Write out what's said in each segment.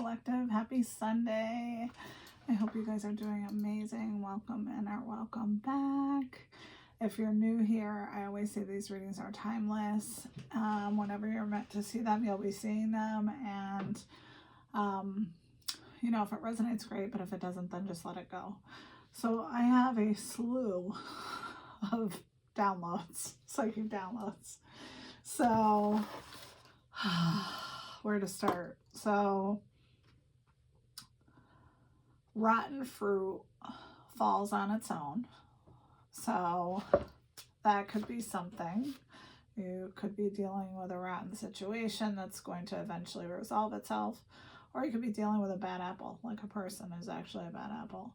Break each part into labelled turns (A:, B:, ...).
A: Collective. Happy Sunday. I hope you guys are doing amazing. Welcome in or welcome back. If you're new here, I always say these readings are timeless. Whenever you're meant to see them, you'll be seeing them. And, you know, if it resonates, great. But if it doesn't, then just let it go. So I have a slew of downloads, psychic downloads. So where to start? So rotten fruit falls on its own. So that could be something. You could be dealing with a rotten situation that's going to eventually resolve itself. Or you could be dealing with a bad apple, like a person is actually a bad apple.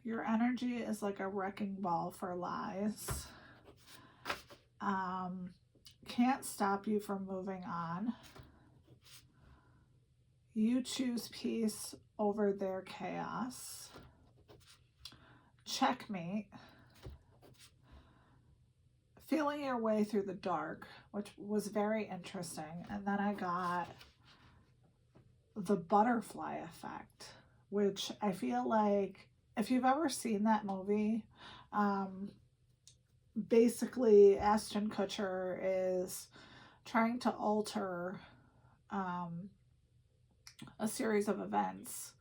A: Your energy is like a wrecking ball for lies. Can't stop you from moving on. You choose peace over their chaos. Checkmate. Feeling your way through the dark, which was very interesting. And then I got the butterfly effect, which I feel like if you've ever seen that movie, basically Ashton Kutcher is trying to alter a series of events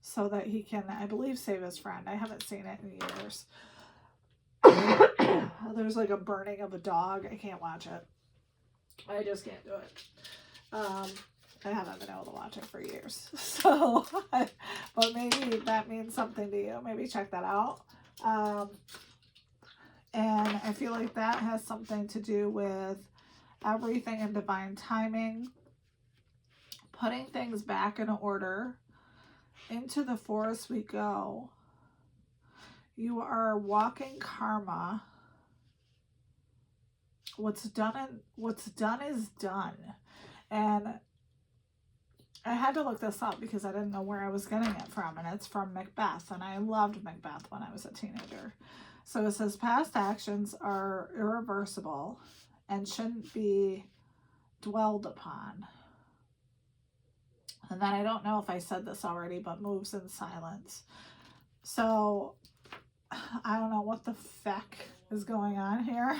A: so that he can, I believe, save his friend. I haven't seen it in years. There's like a burning of a dog. I can't watch it. I just can't do it. I haven't been able to watch it for years. So, but maybe that means something to you. Maybe check that out. And I feel like that has something to do with everything in divine timing, putting things back in order. Into the forest we go. You are walking karma. What's done is done. And I had to look this up because I didn't know where I was getting it from. And it's from Macbeth. And I loved Macbeth when I was a teenager. So it says past actions are irreversible and shouldn't be dwelled upon. And then I don't know if I said this already, but moves in silence. So I don't know what the feck is going on here.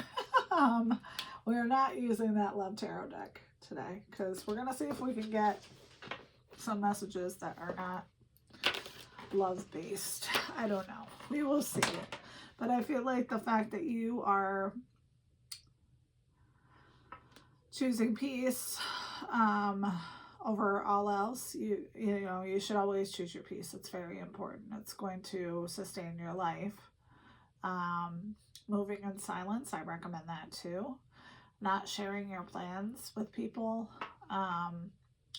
A: We're not using that Love Tarot deck today because we're going to see if we can get some messages that are not love-based. I don't know. We will see. But I feel like the fact that you are choosing peace over all else, you know, you should always choose your peace. It's very important. It's going to sustain your life. Moving in silence, I recommend that too. Not sharing your plans with people.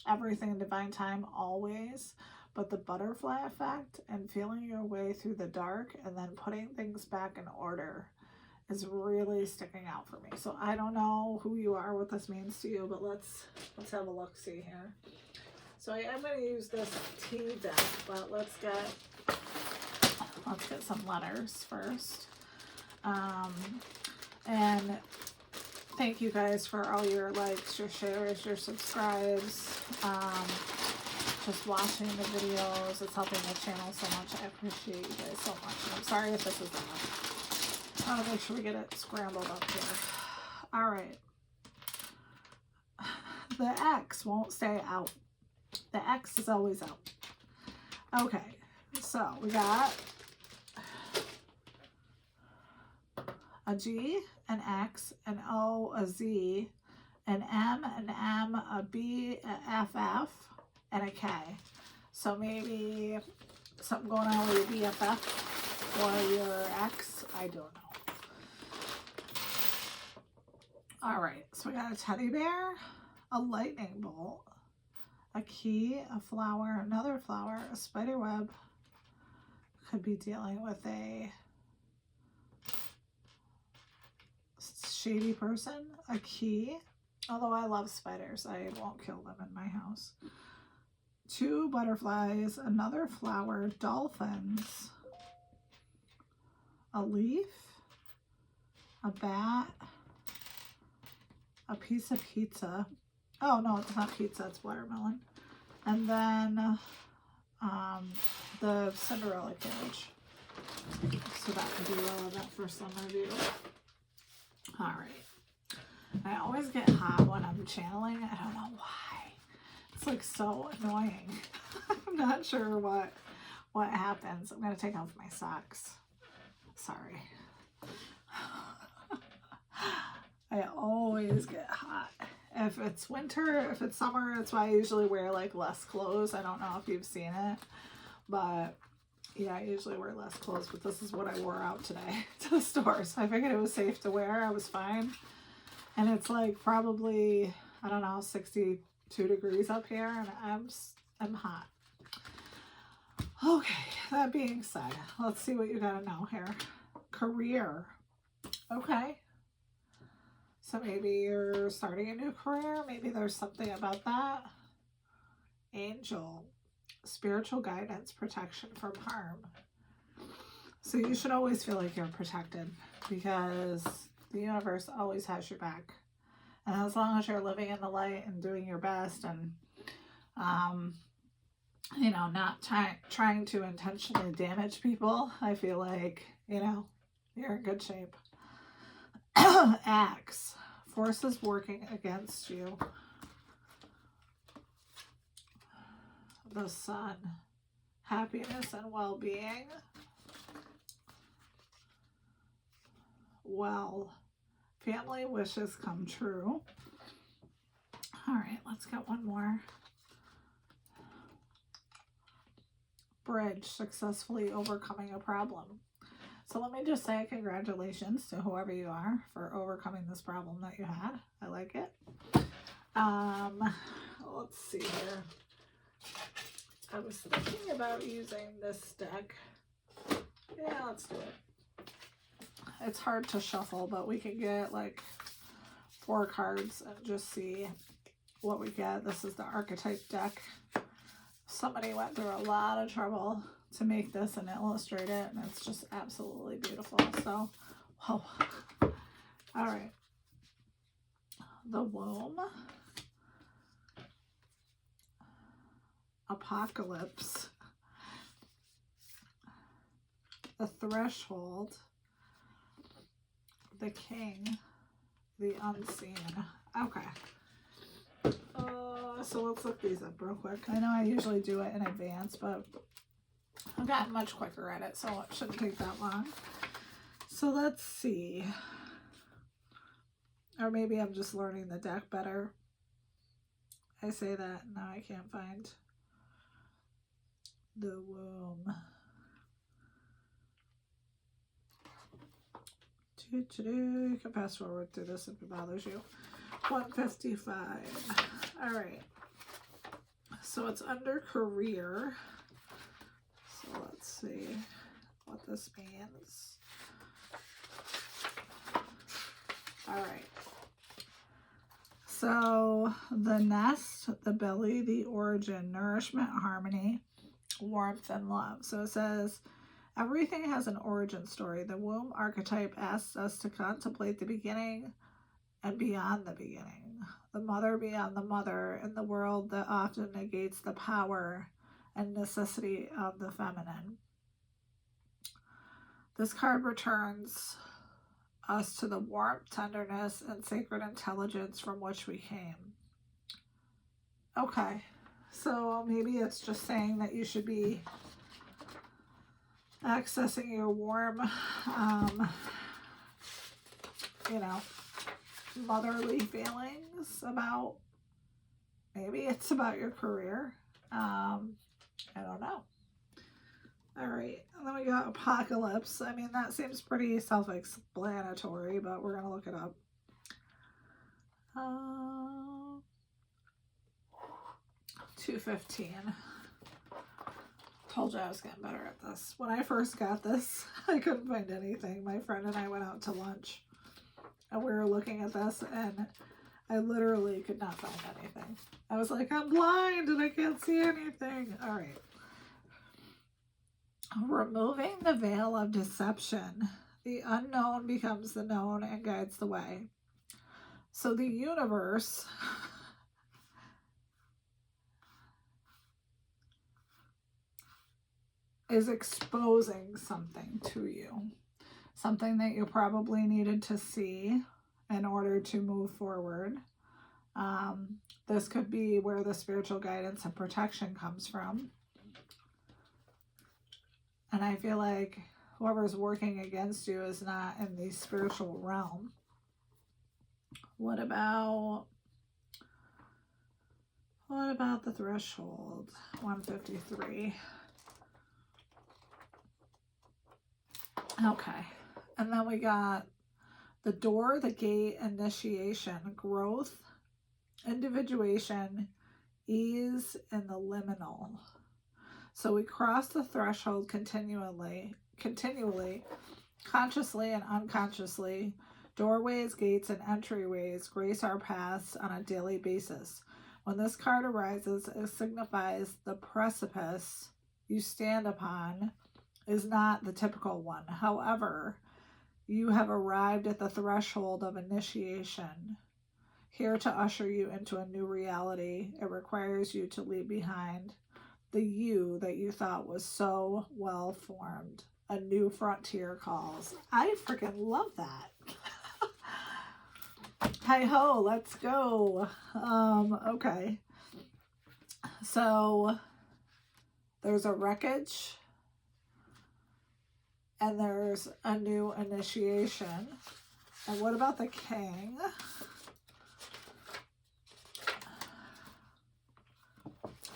A: Everything in divine time, always. But the butterfly effect and feeling your way through the dark and then putting things back in order is really sticking out for me. So I don't know who you are, what this means to you, but let's have a look-see here. So I am going to use this T deck, but let's get some letters first. And thank you guys for all your likes, your shares, your subscribes, just watching the videos. It's helping the channel so much. I appreciate you guys so much. And I'm sorry if this is loud. I want to make sure we get it scrambled up here. All right. The X won't stay out. The X is always out. Okay. So we got a G, an X, an O, a Z, an M, a B, a FF, and a K. So maybe something going on with your BFF or your X. I don't know. All right. So we got a teddy bear, a lightning bolt, a key, a flower, another flower, a spider web. Could be dealing with a shady person, a key. Although I love spiders, I won't kill them in my house. 2 butterflies, another flower, dolphins, a leaf, a bat, a piece of pizza. Oh no, it's not pizza, it's watermelon. And then the Cinderella carriage. So that could be relevant for some of you. All right. I always get hot when I'm channeling. I don't know why. It's like so annoying. I'm not sure what happens. I'm gonna take off my socks. Sorry. I always get hot. If it's winter, if it's summer, that's why I usually wear like less clothes. I don't know if you've seen it, but yeah, I usually wear less clothes, but this is what I wore out today to the store. So I figured it was safe to wear. I was fine. And it's like probably, I don't know, 62 degrees up here, and I'm hot. Okay, that being said, let's see what you gotta know here. Career. Okay. So maybe you're starting a new career. Maybe there's something about that. Angel. Spiritual guidance, protection from harm. So you should always feel like you're protected because the universe always has your back. And as long as you're living in the light and doing your best and, you know, not trying to intentionally damage people, I feel like, you know, you're in good shape. Axe. Forces working against you. The Sun. Happiness and well-being. Well, family wishes come true. All right, let's get one more. Bridge. Successfully overcoming a problem. So let me just say congratulations to whoever you are for overcoming this problem that you had. I like it. Let's see here. I was thinking about using this deck. Yeah, let's do it. It's hard to shuffle, but we can get like 4 cards and just see what we get. This is the archetype deck. Somebody went through a lot of trouble to make this and illustrate it, and it's just absolutely beautiful. So, whoa. All right. The Womb. Apocalypse. The Threshold. The King. The Unseen. Okay. So let's look these up real quick. I know I usually do it in advance, but I've gotten much quicker at it, so it shouldn't take that long. So let's see. Or maybe I'm just learning the deck better. I say that, now I can't find the Womb. You can fast forward through this if it bothers you. 155. All right. So it's under career. So let's see what this means. All right. So the nest, the belly, the origin, nourishment, harmony, warmth, and love. So it says, everything has an origin story. The womb archetype asks us to contemplate the beginning and beyond the beginning. The mother beyond the mother in the world that often negates the power and necessity of the feminine. This card returns us to the warmth, tenderness, and sacred intelligence from which we came. Okay, so maybe it's just saying that you should be accessing your warm, you know, motherly feelings about, maybe it's about your career. I don't know. All right, and then we got Apocalypse. I mean, that seems pretty self-explanatory, but we're gonna look it up. 215. Told you I was getting better at this. When I first got this, I couldn't find anything. My friend and I went out to lunch, and we were looking at this, and I literally could not find anything. I was like, I'm blind and I can't see anything. All right. Removing the veil of deception. The unknown becomes the known and guides the way. So the universe is exposing something to you. Something that you probably needed to see in order to move forward. This could be where the spiritual guidance and protection comes from. And I feel like whoever's working against you is not in the spiritual realm. What about the threshold? 153. Okay. And then we got the door, the gate, initiation, growth, individuation, ease, and the liminal. So we cross the threshold continually, consciously and unconsciously. Doorways, gates, and entryways grace our paths on a daily basis. When this card arises, it signifies the precipice you stand upon is not the typical one. However, you have arrived at the threshold of initiation, here to usher you into a new reality. It requires you to leave behind the you that you thought was so well formed. A new frontier calls. I freaking love that. Hi ho, let's go. Okay. So there's a wreckage and there's a new initiation. And what about the king?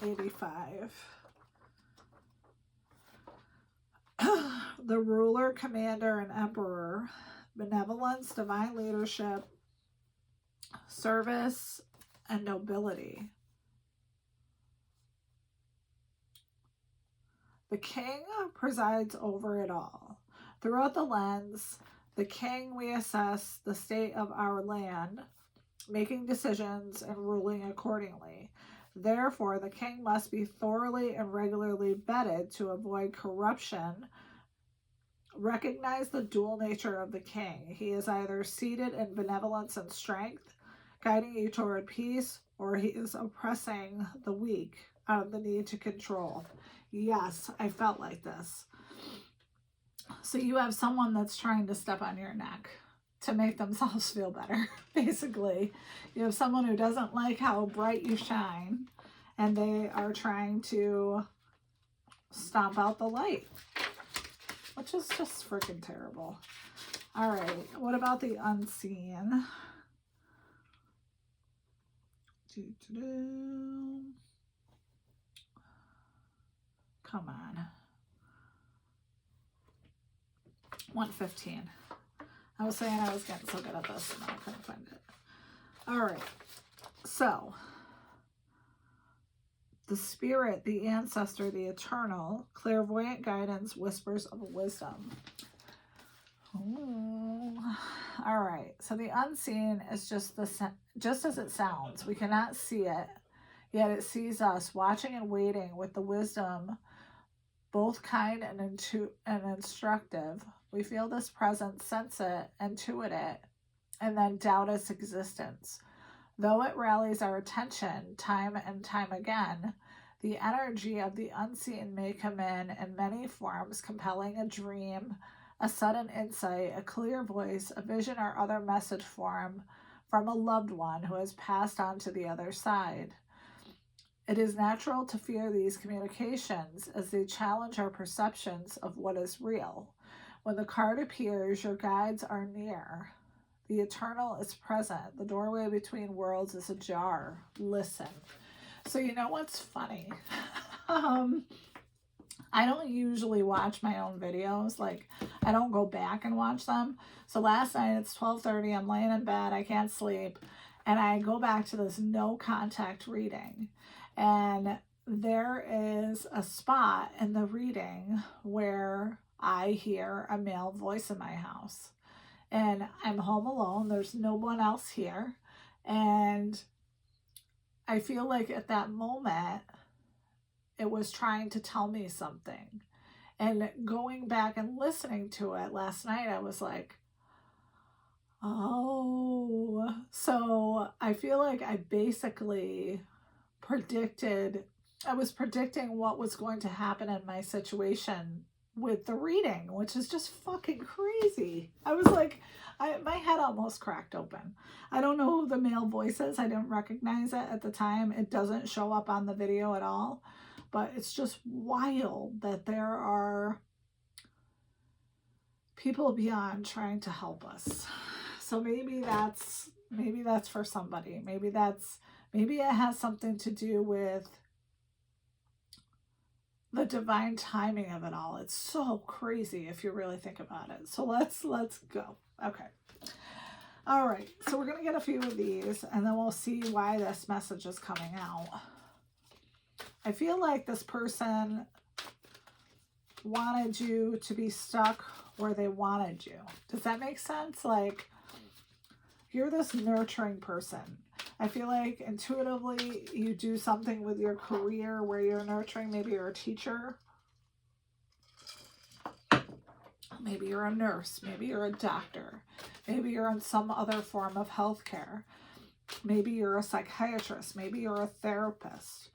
A: $85. The ruler, commander, and emperor. Benevolence, divine leadership, service, and nobility. The king presides over it all. Throughout the lens, the king, we assess the state of our land, making decisions and ruling accordingly. Therefore, the king must be thoroughly and regularly vetted to avoid corruption. Recognize the dual nature of the king. He is either seated in benevolence and strength, guiding you toward peace, or he is oppressing the weak out of the need to control. Yes, I felt like this. So you have someone that's trying to step on your neck to make themselves feel better, basically. You have someone who doesn't like how bright you shine, and they are trying to stomp out the light, which is just freaking terrible. All right, what about the unseen? Come on. 115. I was saying I was getting so good at this and I couldn't find it. All right. So, the spirit, the ancestor, the eternal, clairvoyant guidance, whispers of wisdom. Ooh. All right. So the unseen is just as it sounds. We cannot see it, yet it sees us, watching and waiting with the wisdom, both kind and instructive. We feel this presence, sense it, intuit it, and then doubt its existence. Though it rallies our attention time and time again, the energy of the unseen may come in many forms, compelling a dream, a sudden insight, a clear voice, a vision, or other message form from a loved one who has passed on to the other side. It is natural to fear these communications as they challenge our perceptions of what is real. When the card appears, your guides are near. The eternal is present. The doorway between worlds is ajar. Listen. So you know what's funny? I don't usually watch my own videos. Like, I don't go back and watch them. So last night, it's 12:30. I'm laying in bed. I can't sleep. And I go back to this no contact reading. And there is a spot in the reading where I hear a male voice in my house. And I'm home alone. There's no one else here. And I feel like at that moment, it was trying to tell me something. And going back and listening to it last night, I was like, oh. So I feel like I basically predicted I was predicting what was going to happen in my situation with the reading, which is just fucking crazy. I was like, my head almost cracked open. I don't know who the male voice is. I didn't recognize it at the time. It doesn't show up on the video at all, but it's just wild that there are people beyond trying to help us. So maybe that's for somebody. Maybe it has something to do with the divine timing of it all. It's so crazy if you really think about it. So let's go. Okay. All right. So we're going to get a few of these and then we'll see why this message is coming out. I feel like this person wanted you to be stuck where they wanted you. Does that make sense? Like, you're this nurturing person. I feel like intuitively you do something with your career where you're nurturing. Maybe you're a teacher. Maybe you're a nurse. Maybe you're a doctor. Maybe you're in some other form of healthcare. Maybe you're a psychiatrist. Maybe you're a therapist.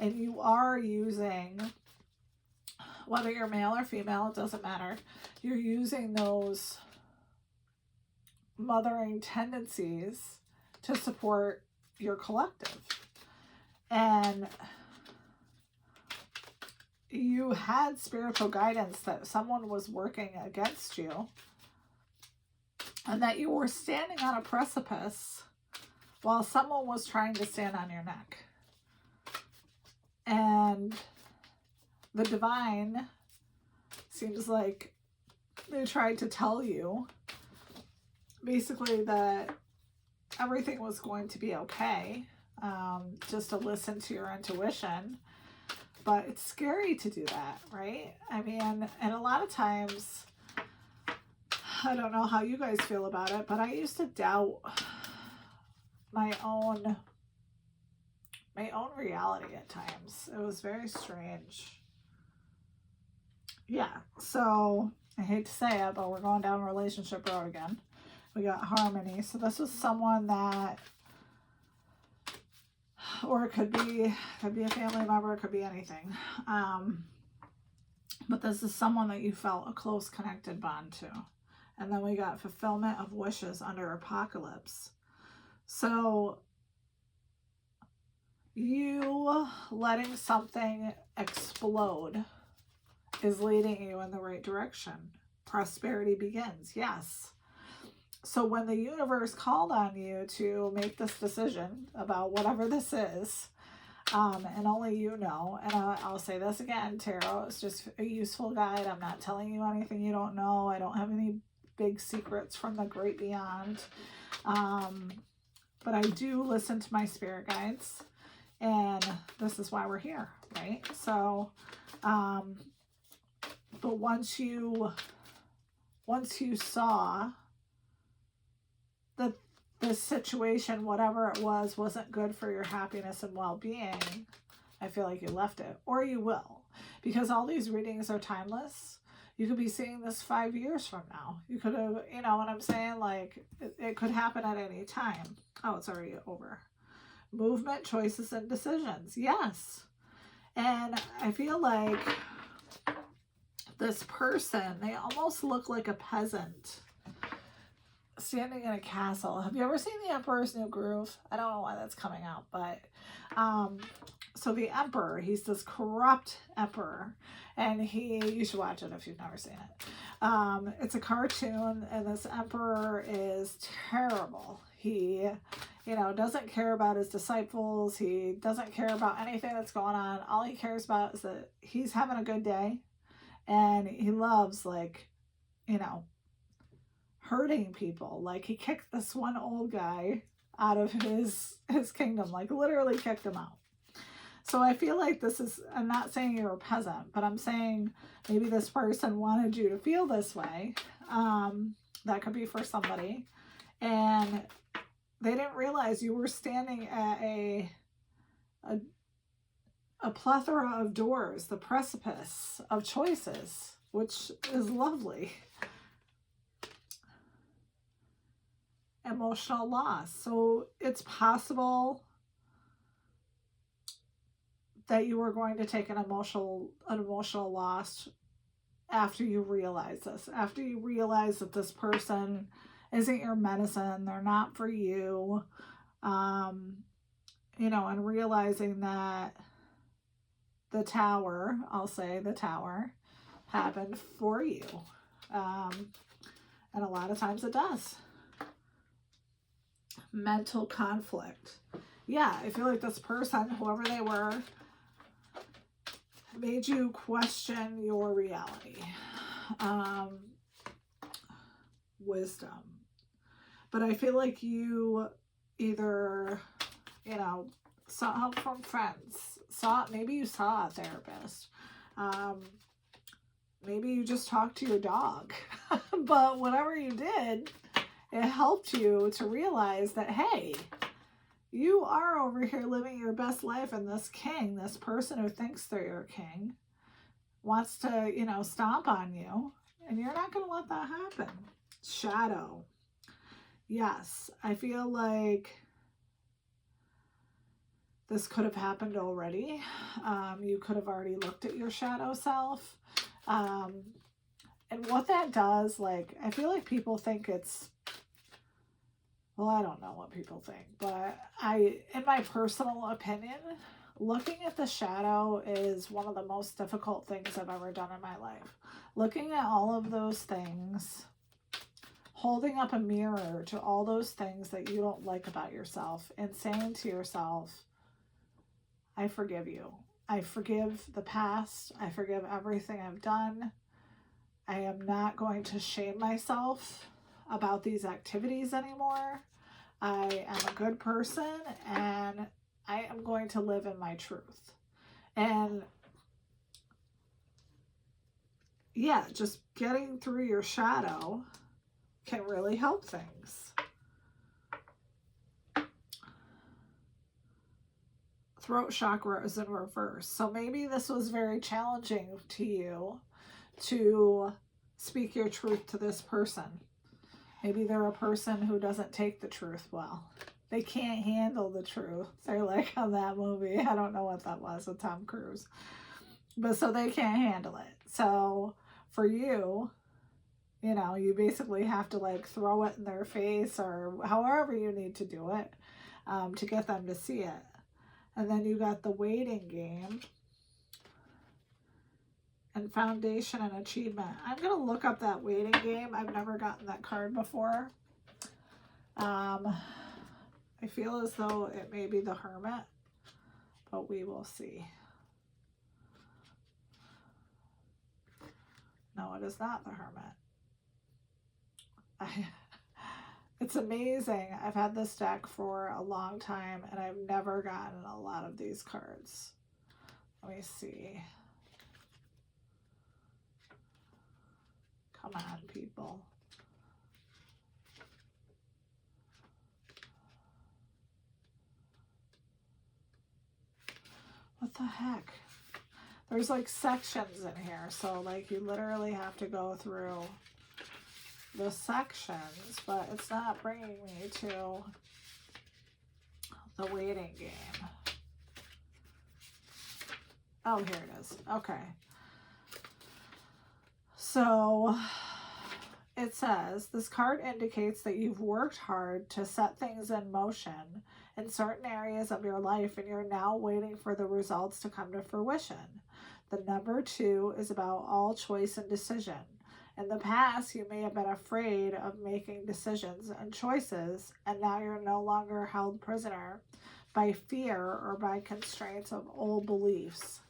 A: And you are using, whether you're male or female, it doesn't matter. You're using those mothering tendencies to support your collective. And you had spiritual guidance that someone was working against you and that you were standing on a precipice while someone was trying to stand on your neck. And the divine seems like they tried to tell you basically that everything was going to be okay, just to listen to your intuition. But it's scary to do that, right? I mean, and a lot of times, I don't know how you guys feel about it, but I used to doubt my own reality at times. It was very strange. Yeah, so I hate to say it, but we're going down relationship road again. We got Harmony. So this was someone that, or it could be a family member, it could be anything. But this is someone that you felt a close connected bond to. And then we got fulfillment of wishes under apocalypse. So you letting something explode is leading you in the right direction. Prosperity begins. Yes. So when the universe called on you to make this decision about whatever this is, and only you know, and I'll say this again, tarot is just a useful guide. I'm not telling you anything you don't know. I don't have any big secrets from the great beyond. But I do listen to my spirit guides, and this is why we're here, right? So, but once you saw that this situation, whatever it was, wasn't good for your happiness and well-being, I feel like you left it, or you will, because all these readings are timeless. You could be seeing this 5 years from now. You could have, you know what I'm saying? Like, it could happen at any time. Oh, it's already over. Movement, choices, and decisions. Yes. And I feel like this person, they almost look like a peasant standing in a castle. Have you ever seen The Emperor's New Groove? I don't know why that's coming out, but so the emperor, he's this corrupt emperor, and you should watch it if you've never seen it. It's a cartoon, and this emperor is terrible. He, doesn't care about his disciples. He doesn't care about anything that's going on. All he cares about is that he's having a good day, and he loves, hurting people. Like, he kicked this one old guy out of his kingdom, like literally kicked him out. So I feel like I'm not saying you're a peasant, but I'm saying maybe this person wanted you to feel this way. That could be for somebody. And they didn't realize you were standing at a plethora of doors, the precipice of choices, which is lovely. Emotional loss. So it's possible that you were going to take an emotional loss after you realize this, after you realize that this person isn't your medicine, they're not for you, you know, and realizing that the tower, I'll say the tower, happened for you. And a lot of times it does. Mental conflict. Yeah, I feel like this person, whoever they were, made you question your reality. Wisdom. But I feel like you either, you know, sought help from friends, maybe you saw a therapist, maybe you just talked to your dog, but whatever you did, it helped you to realize that, hey, you are over here living your best life, and this king, this person who thinks they're your king, wants to, you know, stomp on you, and you're not going to let that happen. Shadow. Yes, I feel like this could have happened already. You could have already looked at your shadow self. And what that does, like, I feel like people think it's, well, I don't know what people think, but in my personal opinion, looking at the shadow is one of the most difficult things I've ever done in my life. Looking at all of those things, holding up a mirror to all those things that you don't like about yourself, and saying to yourself, I forgive you. I forgive the past. I forgive everything I've done. I am not going to shame myself about these activities anymore. I am a good person, and I am going to live in my truth. And yeah, just getting through your shadow can really help things. Throat chakra is in reverse. So maybe this was very challenging to you to speak your truth to this person. Maybe they're a person who doesn't take the truth well. They can't handle the truth. They're like on that movie. I don't know what that was with Tom Cruise. But so they can't handle it. So for you, you know, you basically have to like throw it in their face or however you need to do it to get them to see it. And then you got the waiting game and foundation and achievement. I'm going to look up that waiting game. I've never gotten that card before. I feel as though it may be the Hermit, but we will see. No, it is not the Hermit. It's amazing. I've had this deck for a long time, and I've never gotten a lot of these cards. Let me see. Come on, people. What the heck? There's like sections in here, so like you literally have to go through the sections, but it's not bringing me to the waiting game. Oh, here it is. Okay. So it says, this card indicates that you've worked hard to set things in motion in certain areas of your life, and you're now waiting for the results to come to fruition. The number 2 is about all choice and decision. In the past, you may have been afraid of making decisions and choices, and now you're no longer held prisoner by fear or by constraints of old beliefs.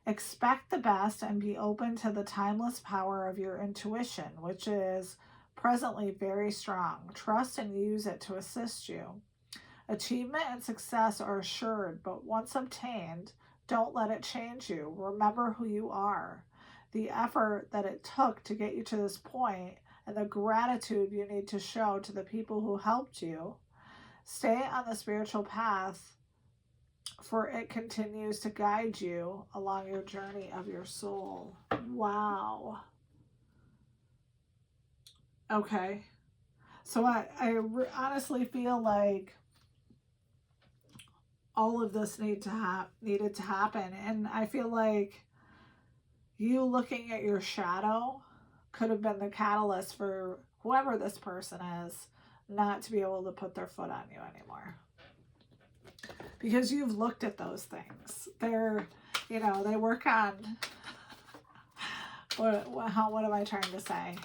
A: Expect the best and be open to the timeless power of your intuition, which is presently very strong. Trust and use it to assist you. Achievement and success are assured, but once obtained, don't let it change you. Remember who you are, the effort that it took to get you to this point, and the gratitude you need to show to the people who helped you. Stay on the spiritual path, for it continues to guide you along your journey of your soul. Wow. Okay. So I honestly feel like all of this needed to happen. And I feel like you looking at your shadow could have been the catalyst for whoever this person is not to be able to put their foot on you anymore. Because you've looked at those things. They're, you know, they work on, what am I trying to say?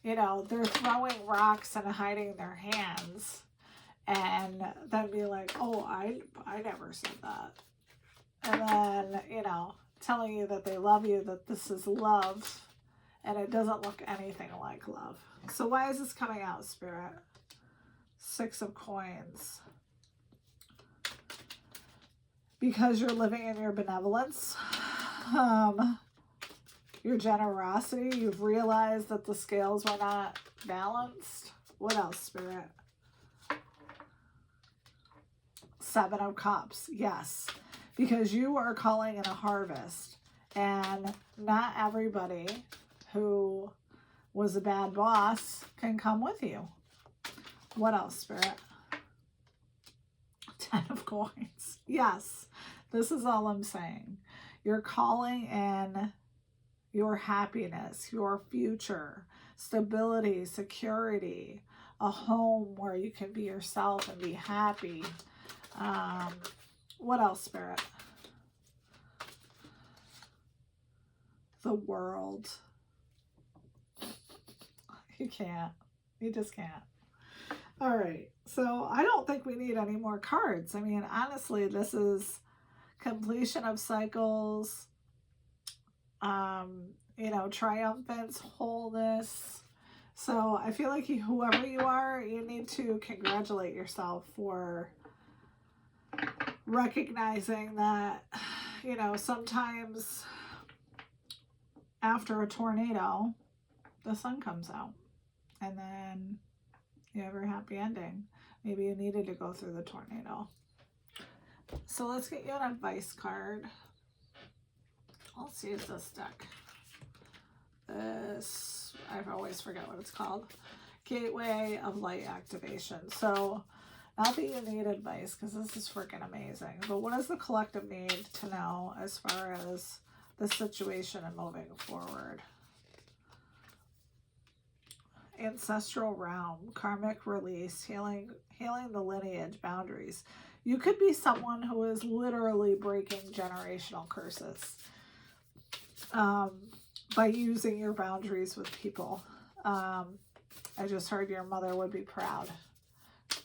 A: You know, they're throwing rocks and hiding their hands and then be like, oh, I never said that. And then, you know, telling you that they love you, that this is love, and it doesn't look anything like love. So why is this coming out, Spirit? 6 of Coins. Because you're living in your benevolence, your generosity. You've realized that the scales were not balanced. What else, Spirit? 7 of Cups. Yes. Because you are calling in a harvest. And not everybody who was a bad boss can come with you. What else, Spirit? 10 of Coins. Yes. This is all I'm saying. You're calling in your happiness, your future, stability, security, a home where you can be yourself and be happy. What else, Spirit? The World. You can't. You just can't. All right. So I don't think we need any more cards. I mean, honestly, this is completion of cycles, you know, triumphance, wholeness. So I feel like whoever you are, you need to congratulate yourself for recognizing that, you know, sometimes after a tornado, the sun comes out and then you have your happy ending. Maybe you needed to go through the tornado. So let's get you an advice card. Let's use this deck. This, I always forget what it's called. Gateway of Light Activation. So, not that you need advice, because this is freaking amazing. But what does the collective need to know as far as the situation and moving forward? Ancestral realm, karmic release, healing the lineage, boundaries. You could be someone who is literally breaking generational curses by using your boundaries with people. I just heard your mother would be proud,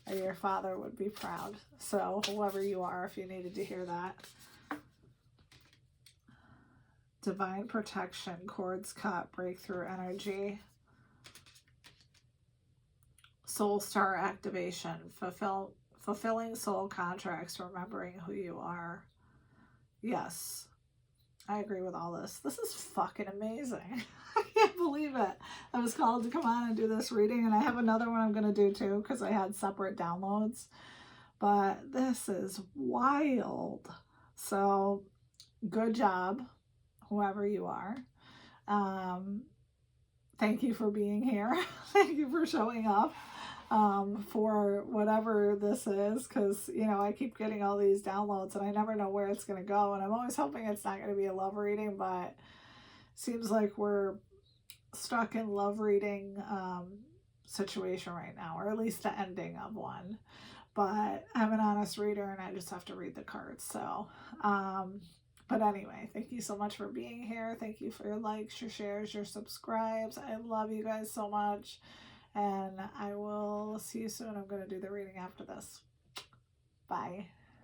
A: or your father would be proud. So whoever you are, if you needed to hear that. Divine protection, cords cut, breakthrough energy. Soul star activation, fulfilling soul contracts, remembering who you are. Yes, I agree with all this. This is fucking amazing. I can't believe it. I was called to come on and do this reading, and I have another one I'm going to do too because I had separate downloads. But this is wild. So, good job, whoever you are. Thank you for being here. Thank you for showing up. For whatever this is, because, you know, I keep getting all these downloads and I never know where it's going to go, and I'm always hoping it's not going to be a love reading, but seems like we're stuck in love reading situation right now, or at least the ending of one. But I'm an honest reader and I just have to read the cards. So but anyway, thank you so much for being here. Thank you for your likes, your shares, your subscribes. I love you guys so much. And I will see you soon. I'm going to do the reading after this. Bye.